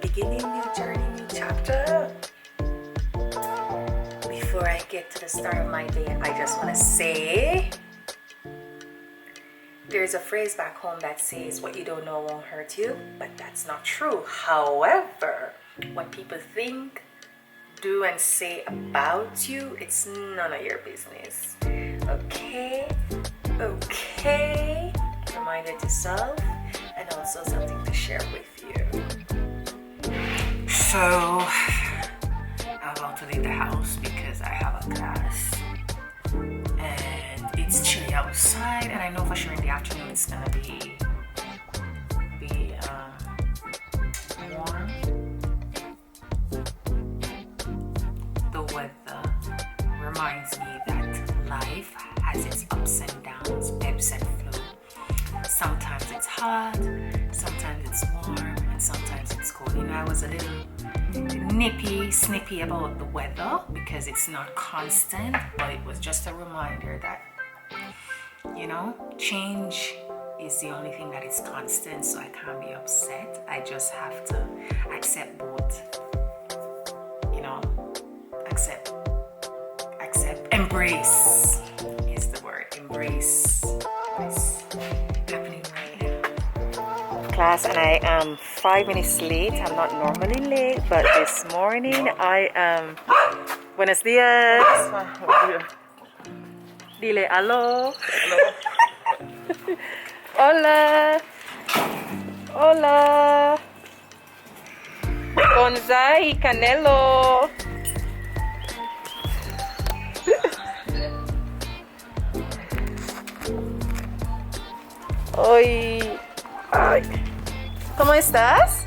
beginning, new journey, new chapter. Before I get to the start of my day, I just want to say there's a phrase back home that says what you don't know won't hurt you, but that's not true. However, what people think, do, and say about you, it's none of your business. Okay? Reminder to self, and also something to share with you. So, I'm about to leave the house because I have a class. And it's chilly outside, and I know for sure in the afternoon it's gonna be warm. The weather reminds me that life has its ups and downs, ebbs and flows. Sometimes it's hot, sometimes it's warm, and sometimes it's cold. You know, I was a little snippy about the weather because it's not constant, but it was just a reminder that, you know, change is the only thing that is constant, so I can't be upset. I just have to accept both, you know, accept, embrace is the word, embrace what is happening right now. Class, and I am 5 minutes late. I'm not normally late, but this morning I am. Buenos días. Dile aló. Hola. Hola. Bonsai y Canelo. Hoy. Ay. ¿Cómo estás?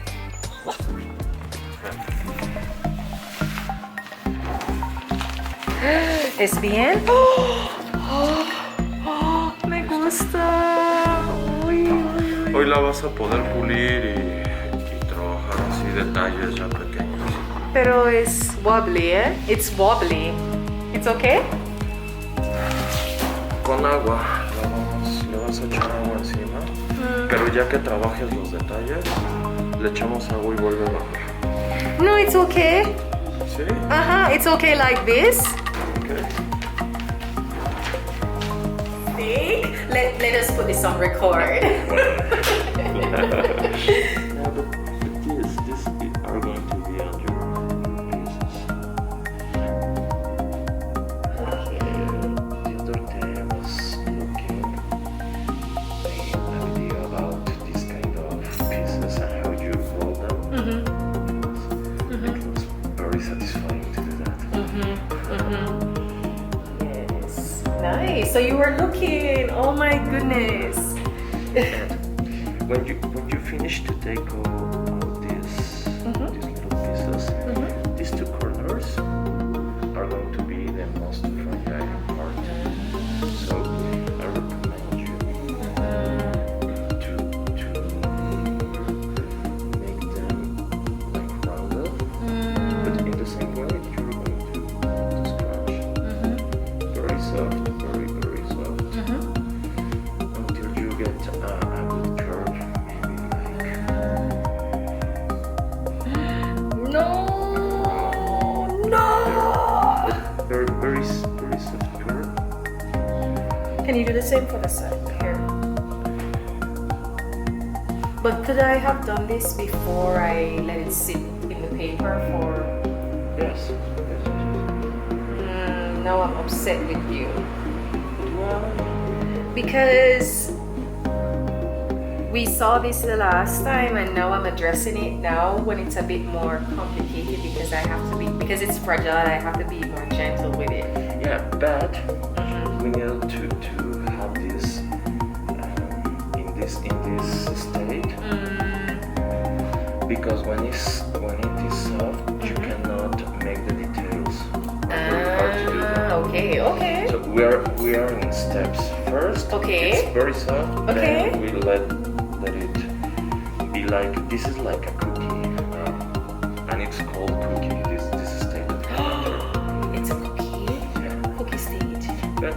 ¿Es bien? Me gusta. Hoy la vas a poder pulir y trabajar así detalles ya pequeños. Pero es wobbly, ¿eh? It's wobbly. It's okay? Con agua, le vas a echar agua encima. Pero ya que trabajes los detalles, le echamos agua y vuelve a bajar. No, it's okay. ¿Sí? It's okay like this. Okay. See? Let us put this on record. Yeah, but these are going to be on your pieces. Okay. The other day I was looking a video about this kind of pieces and how you fold them. It was very satisfying to do that. Yes. Nice. So you were looking. Oh my goodness. And when you finish to take out these little pieces, these two corners are going to be the most fragile part. So I recommend you to make them like rounded, but in the same way you're going to scratch. Very soft, very soft, until you get a good curve, maybe like. No. Very soft curve. Can you do the same for the side here? But could I have done this before I let it sit in the paper for? Yes. Now I'm upset with you Well, because we saw this the last time, and now I'm addressing it now when it's a bit more complicated because because it's fragile. I have to be more gentle with it. yeah, but we need to have this in this state because when it is soft, you cannot make the details. Very hard to do that. Okay. So we are in steps. First, Okay. it's very soft. Okay. Then we let it be like this is like a cookie, and it's called cookie. This state of character. It's a cookie. Yeah. Cookie stage. But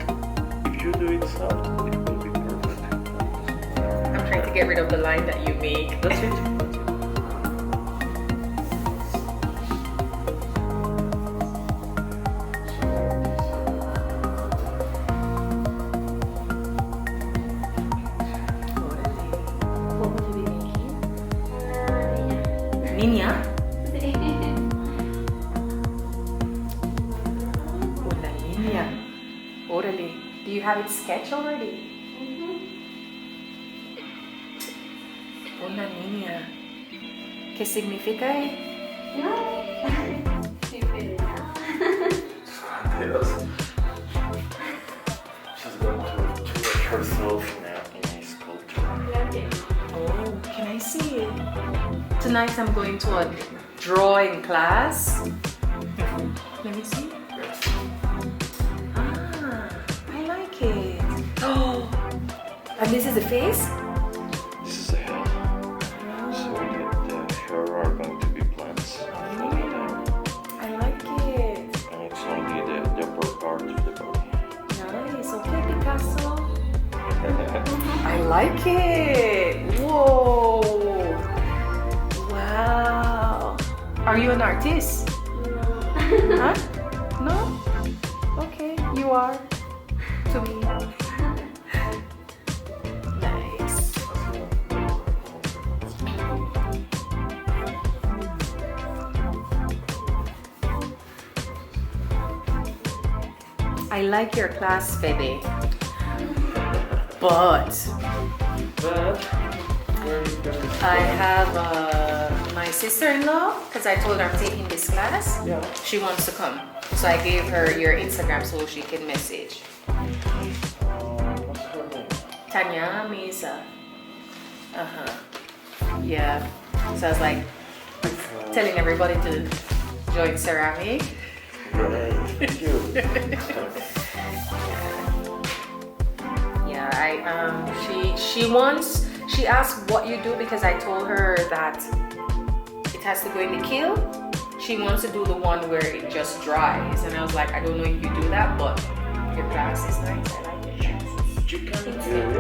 if you do it soft, it will be perfect. I'm trying to get rid of the line that you make. That's it. niña. Una niña. Orale. Do you have it sketched already? Una niña. ¿Qué significa? No. Yes. She's going to make herself in a sculpture. Oh, can I see it? Tonight I'm going to a drawing class. Let me see. Ah, I like it. Oh, and this is the face? This is the head. So the hair are going to be plants falling down. I like it. And it's only the upper part of the body. Nice. Okay, Picasso. I like it. Whoa. Wow. Are you an artist? Huh? No? Okay, you are. To me. Nice. I like your class, Fede. But I have my sister-in-law, because I told her I'm taking this class. Yeah. She wants to come. So I gave her your Instagram so she can message. What's her name? Tanya Mesa. Yeah. So I was like telling everybody to join ceramic. Great. Thank you. Yeah, she asked what you do because I told her that it has to go in the kiln. She wants to do the one where it just dries, and I was like, I don't know if you do that, but your class is nice. I like your class. You can do it,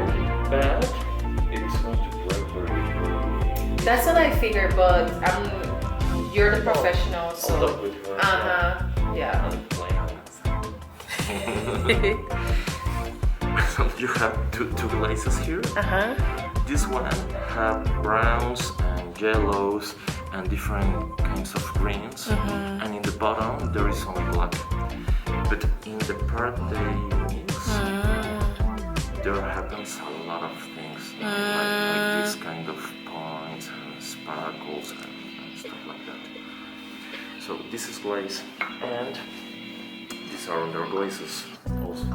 but it's going to break very. That's what I figured, but you're the professional, so I'll talk with her. yeah. And play on it. You have two glazes here. This one have browns and yellows and different kinds of greens, and in the bottom there is only black. But in the part they mix, there happens a lot of things like this kind of points and sparkles and stuff like that. So this is glaze, and these are under glazes also.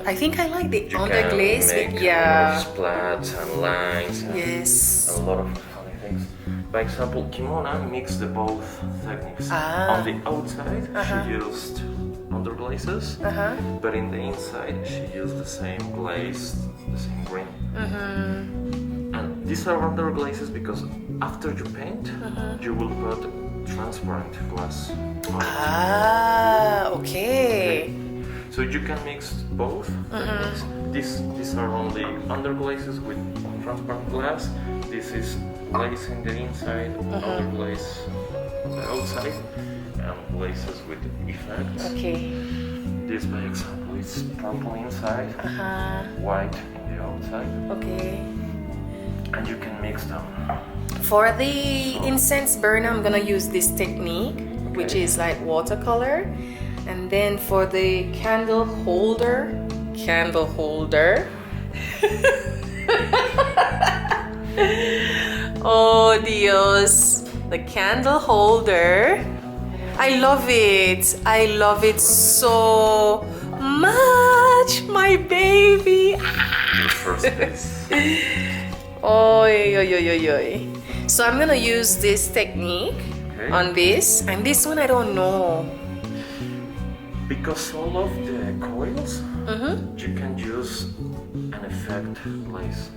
I think I like the You underglaze. can make Yeah. splats and lines and Yes. a lot of funny things. By example, Kimona mixed the both techniques. On the outside, she used underglazes, but in the inside, she used the same glaze, the same green. And these are underglazes because after you paint, you will put transparent glass on it. Okay. So you can mix both techniques. These are only underglazes with transparent glass. This is glaze in the inside, underglaze on the outside, and glazes with effects. Okay. This, by example, is purple inside, white in the outside, Okay. and you can mix them. For the incense burner, I'm gonna use this technique, which is like watercolor. And then for the candle holder, oh Dios, the candle holder. I love it. I love it so much, my baby. The first piece. Oy, oy, oy, oy, oy. So I'm gonna use this technique on this, and this one I don't know. Because all of the coils, you can use an effect glaze.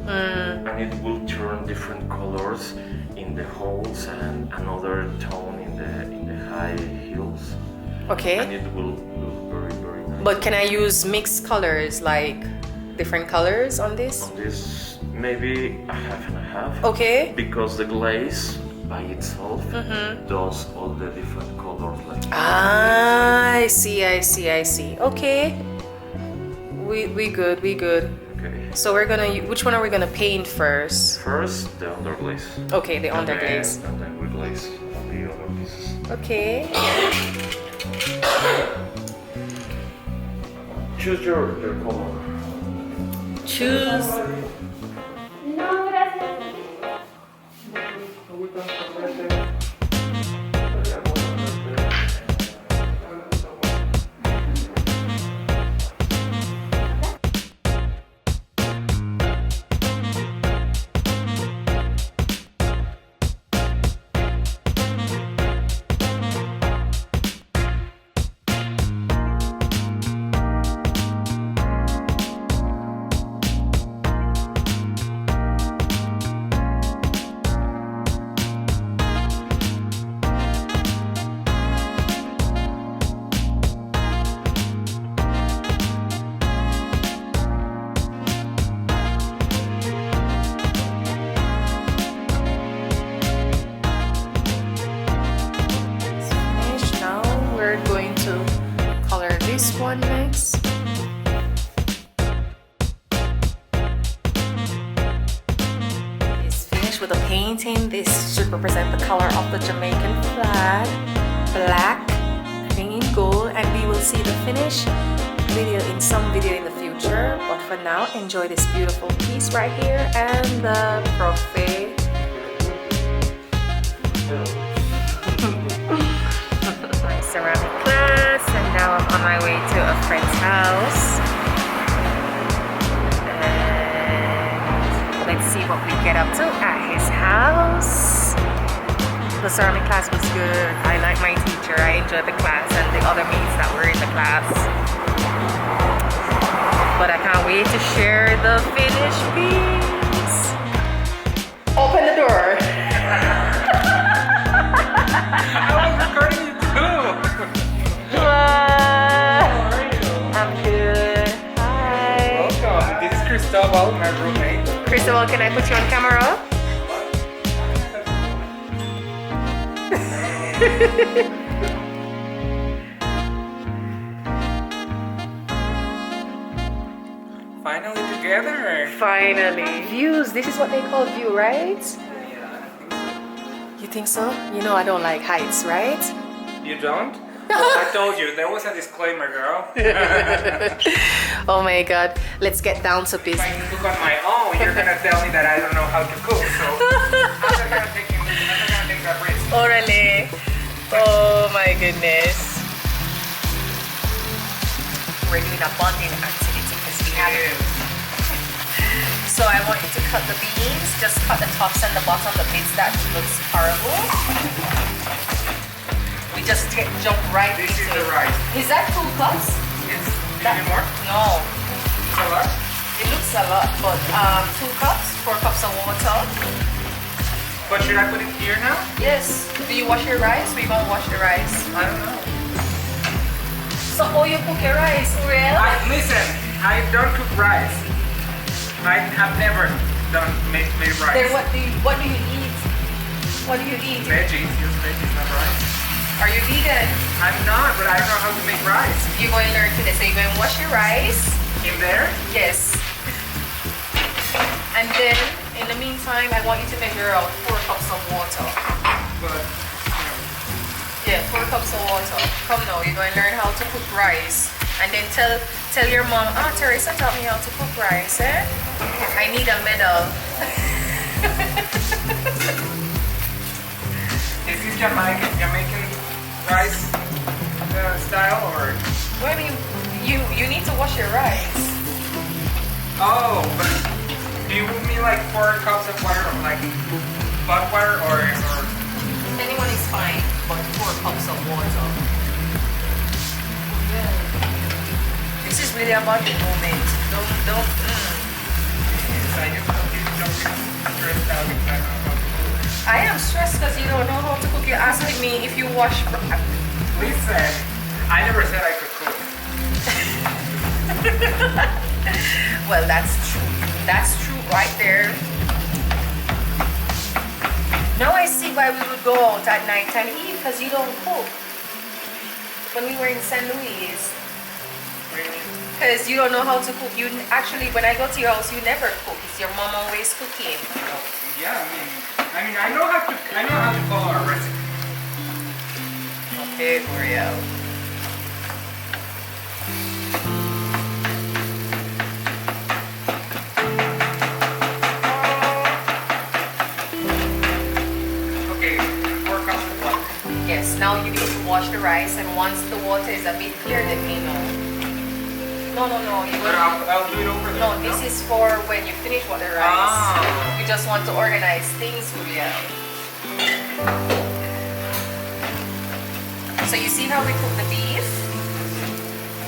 And it will turn different colors in the holes and another tone in the high heels. Okay. And it will look very, very nice. But can I use mixed colors, like different colors on this? On this, maybe a half and a half. Okay. Because the glaze by itself does all the different colors like Ah, I see. Okay. We good. Okay. So we're gonna, which one are we gonna paint first? First, the underglaze. Okay, the underglaze. And then we glaze on the other pieces. Okay. Choose your color. Choose. No, gracias. One next. It's finished with the painting. This should represent the color of the Jamaican flag. Black, green, gold, and we will see the finished video in some video in the future. But for now, enjoy this beautiful piece right here and the prophet. My ceramic class, and now I'm on my way to a friend's house. And let's see what we get up to at his house. The ceramic class was good. I like my teacher. I enjoyed the class and the other mates that were in the class. But I can't wait to share the finished piece. Open the door. I was recording you too. I'm good. Hi. Welcome. This is Cristobal, my roommate. Cristobal, can I put you on camera? Finally together. Finally. Views. This is what they call view, right? You think so? You know I don't like heights, right? You don't? I told you, there was a disclaimer, girl. Oh my god. Let's get down to If business. I cook on my own, you're gonna tell me that I don't know how to cook, so I'm not gonna take that risk. Oh really? Oh my goodness. We're doing a bonding activity because we have it. So I want you to cut the beans. Just cut the tops and the bottom, the bits that looks horrible. We just jump right This into is the it. rice. Is that 2 cups? Yes. Do you need more? No. It's a lot? It looks a lot, but 2 cups, 4 cups of water. But should I put it here now? Yes. Do you wash your rice? We gonna wash the rice. I don't know. So how you cook your rice, Uriel? Listen, I don't cook rice. I have never made rice. Then what do you eat? What do you eat? Veggies, use veggies, not rice. Are you vegan? I'm not, but I don't know how to make rice. You're going to learn today. So you're going to wash your rice. In there? Yes. And then, in the meantime, I want you to measure out 4 cups of water. But, Yeah, 4 cups of water. Come now, you're going to learn how to cook rice. And then tell your mom, Teresa taught me how to cook rice, eh? I need a medal. is this Jamaican rice style or? Well, you need to wash your rice. Oh, but do you mean like 4 cups of water, or like hot water, or? Anyone is fine, but 4 cups of water. Yeah. This is really about the moment. Don't. Yes, I just don't stressed out because I don't know how to cook. I am stressed because you don't know how to cook. You're asking me if you wash. Listen, I never said I could cook. Well, that's true. That's true right there. Now I see why we would go out at night and eat, because you don't cook. When we were in St. Louis. Really? Because you don't know how to cook. You actually, when I go to your house, you never cook. It's your mom always cooking. Yeah, I know how to follow our recipe. Okay, Uriel. Okay, 4 cups of water. Yes, now you need to wash the rice, and once the water is a bit clear, let me know. No. You But will, I'll do it over there. no, this is for when you finish with the rice. Ah. You just want to organize things, Uriel. So you see how we cook the beef?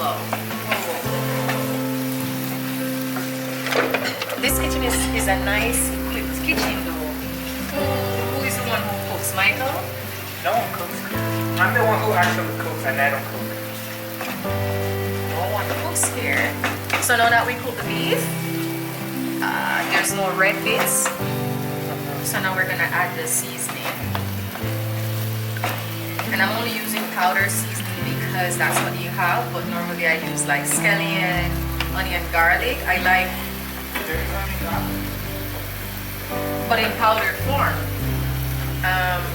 Whoa. This kitchen is a nice equipped kitchen though. Who is the one who cooks? Michael? No one cooks. I'm the one who actually cooks and I don't cook. No one cooks here. So now that we cook the beef, there's no red bits. So now we're gonna add the seasoning. And I'm only using powder seasoning because that's what you have, but normally I use like scallion, onion, garlic. I like, but in powdered form.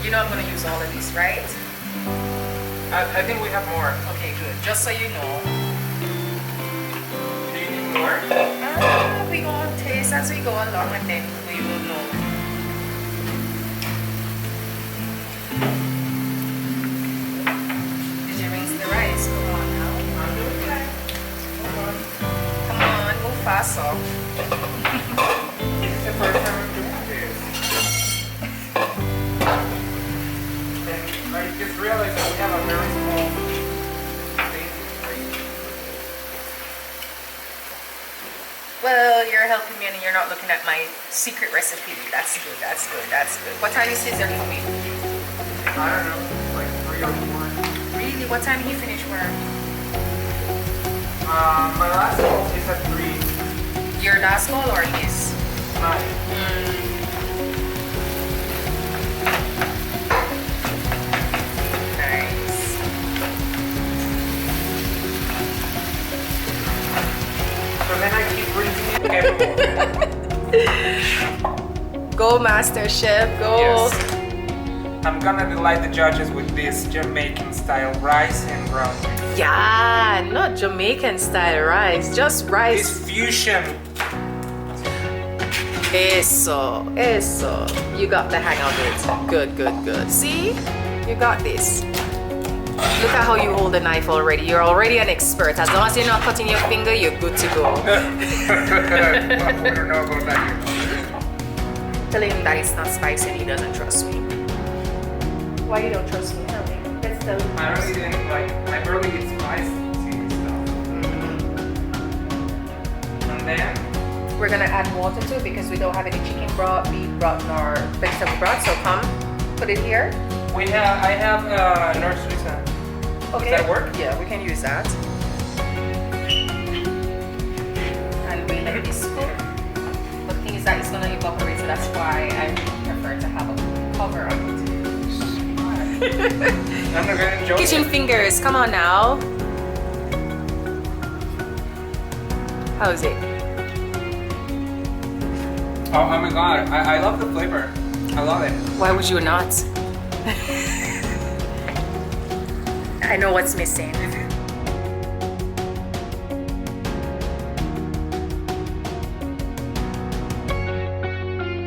You know I'm gonna use all of this, right? I think we have more. Okay, good. Just so you know. Do you need more? We gonna taste as we go along and then we will know. Did you rinse the rice? Come on now. I'm doing that. Come on, move faster. It's the first time I'm doing this. And I just realized that we have a very small thing. Well, you're helping me and you're not looking at my secret recipe. That's good, that's good, that's good. What time is Caesar coming? I don't know, like 3 or 4. Really? What time he finish work? My last call is at 3. Your last call or his? Nice. So then I keep rinsing it everywhere. Go, Master Chef, go. Yes. I'm gonna delight the judges with this Jamaican style rice and ground beef. Yeah, not Jamaican style rice, just rice. This fusion. Eso. You got the hang of it. Good. See? You got this. Look at how you hold the knife already. You're already an expert. As long as you're not cutting your finger, you're good to go. Well, we don't know about that yet. Telling him that it's not spicy and he doesn't trust me. Why you don't trust me? Tell me. Let's tell him. I don't eat any, I barely eat spicy stuff. And then, We're gonna add water too because we don't have any chicken broth, beef broth, nor vegetable broth. So come, put it here. I have North Suiza. Okay. Does that work? Yeah, we can use that. And we let this cook. But the thing is that it's gonna evaporate, so that's why I prefer to have a cover on it. I'm not gonna enjoy Kitchen it. fingers, come on now. How's it? Oh my god, I love the flavor. I love it. Why would you not? I know what's missing.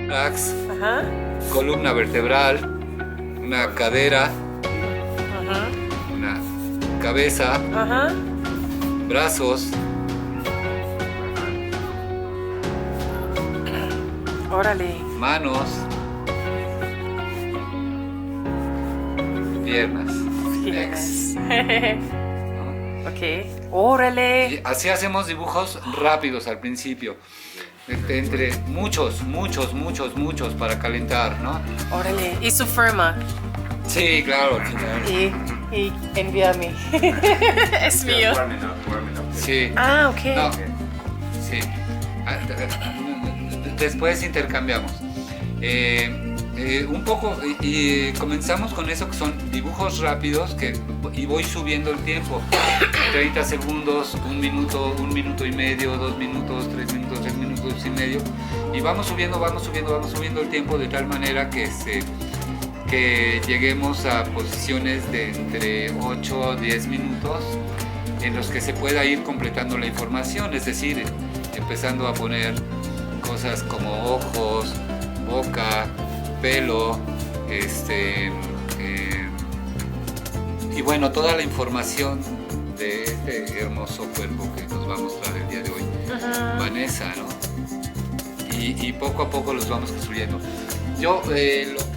tórax, Uh-huh. columna vertebral, una cadera, Uh-huh. una cabeza, Uh-huh. brazos, Órale. manos, piernas. Yes. ¿no? Ok. Órale. Y así hacemos dibujos rápidos al principio. Entre muchos para calentar, ¿no? Órale. Y su firma. Sí, claro. Y envía a mí. Es mío. Warming up. Sí. Ah, ok. No, sí. Después intercambiamos. un poco, y comenzamos con eso que son dibujos rápidos y voy subiendo el tiempo. 30 segundos, 1 minuto, 1 minuto y medio, 2 minutos, 3 minutos, 3 minutos y medio. Y vamos subiendo el tiempo de tal manera que lleguemos a posiciones de entre 8 a 10 minutos en los que se pueda ir completando la información, es decir, empezando a poner cosas como ojos, boca, pelo, y bueno, toda la información de este hermoso cuerpo que nos va a mostrar el día de hoy, Vanessa, ¿no? Y poco a poco los vamos construyendo. Yo lo